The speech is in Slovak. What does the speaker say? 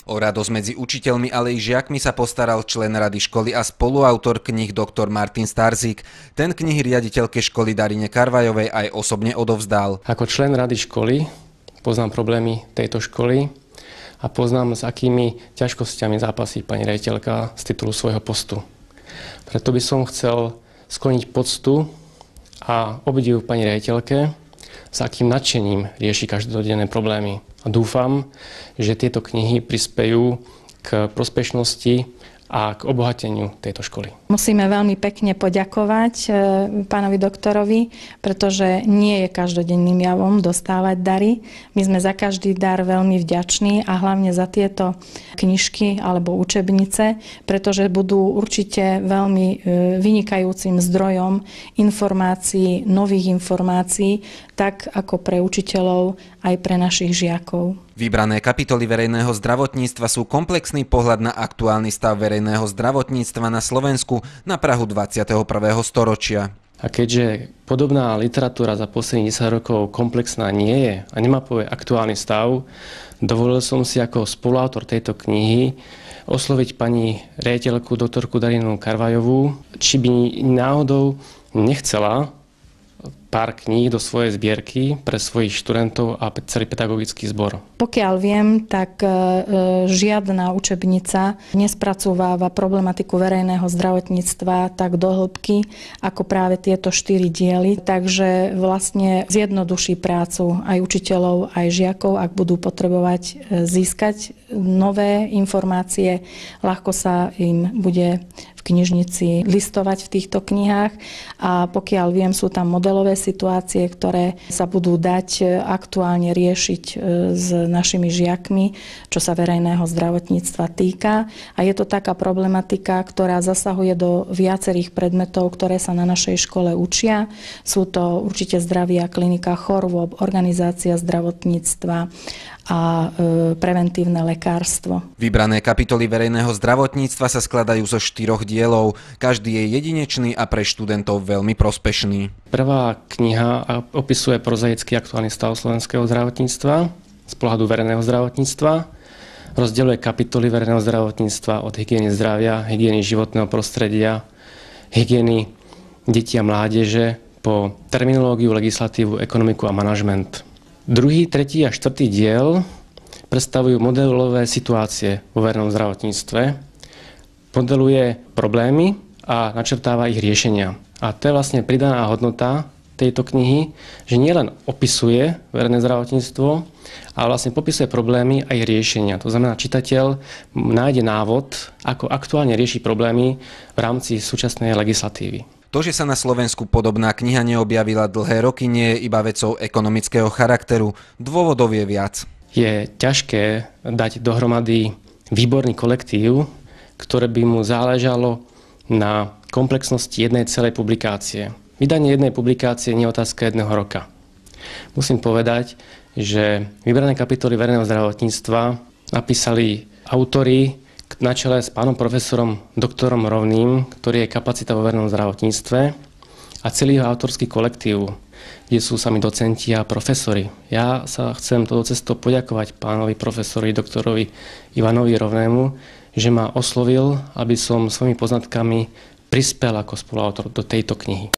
O radosť medzi učiteľmi, ale i žiakmi sa postaral člen rady školy a spoluautor kníh dr. Martin Starzík. Ten knihy riaditeľke školy Darine Karvajovej aj osobne odovzdal. Ako člen rady školy poznám problémy tejto školy a poznám, s akými ťažkosťami zápasí pani riaditeľka z titulu svojho postu. Preto by som chcel skloniť poctu a obdiv pani riaditeľke, s akým nadšením rieši každodenné problémy. A dúfam, že tieto knihy prispejú k prospešnosti a k obohateniu tejto školy. Musíme veľmi pekne poďakovať pánovi doktorovi, pretože nie je každodenným javom dostávať dary. My sme za každý dar veľmi vďační a hlavne za tieto knižky alebo učebnice, pretože budú určite veľmi vynikajúcim zdrojom informácií, nových informácií, tak ako pre učiteľov, aj pre našich žiakov. Vybrané kapitoly verejného zdravotníctva sú komplexný pohľad na aktuálny stav verejného zdravotníctva na Slovensku na prahu 21. storočia. A keďže podobná literatúra za posledných 10 rokov komplexná nie je a nemapuje aktuálny stav, dovolil som si ako spoluautor tejto knihy osloviť pani riaditeľku doktorku Darinu Karvajovú, či by náhodou nechcela pár kníh do svojej zbierky pre svojich študentov a celý pedagogický zbor. Pokiaľ viem, tak žiadna učebnica nespracováva problematiku verejného zdravotníctva tak do hĺbky, ako práve tieto 4 diely. Takže vlastne zjednoduší prácu aj učiteľov, aj žiakov, ak budú potrebovať získať nové informácie. Ľahko sa im bude v knižnici listovať v týchto knihách a pokiaľ viem, sú tam modelové situácie, ktoré sa budú dať aktuálne riešiť s našimi žiakmi, čo sa verejného zdravotníctva týka. A je to taká problematika, ktorá zasahuje do viacerých predmetov, ktoré sa na našej škole učia. Sú to určite zdravie a klinika chorôb, organizácia zdravotníctva a preventívne lekárstvo. Vybrané kapitoly verejného zdravotníctva sa skladajú zo 4 dielov. Každý je jedinečný a pre študentov veľmi prospešný. Prvá kniha opisuje prozaický aktuálny stav slovenského zdravotníctva z pohľadu verejného zdravotníctva. Rozdeľuje kapitoly verejného zdravotníctva od hygieny zdravia, hygieny životného prostredia, hygieny detí a mládeže po terminológiu, legislatívu, ekonomiku a manažment. Druhý, tretí a štvrtý diel predstavujú modelové situácie vo verejnom zdravotníctve. Modeluje problémy a načrtáva ich riešenia. A to je vlastne pridaná hodnota tejto knihy, že nielen opisuje verejné zdravotníctvo, ale vlastne popisuje problémy a ich riešenia. To znamená, čitateľ nájde návod, ako aktuálne rieši problémy v rámci súčasnej legislatívy. To, že sa na Slovensku podobná kniha neobjavila dlhé roky, nie je iba vecou ekonomického charakteru. Dôvodov je viac. Je ťažké dať dohromady výborný kolektív, ktoré by mu záležalo na komplexnosti jednej celej publikácie. Vydanie jednej publikácie nie je otázka jedného roka. Musím povedať, že vybrané kapitoly verejného zdravotníctva napísali autori na čele s pánom profesorom doktorom Rovným, ktorý je kapacita vo verejnom zdravotníctve, a celý jeho autorský kolektív, kde sú sami docenti a profesori. Ja sa chcem touto cestou poďakovať pánovi profesorovi doktorovi Ivanovi Rovnému, že ma oslovil, aby som svojimi poznatkami prispel ako spoluautor do tejto knihy.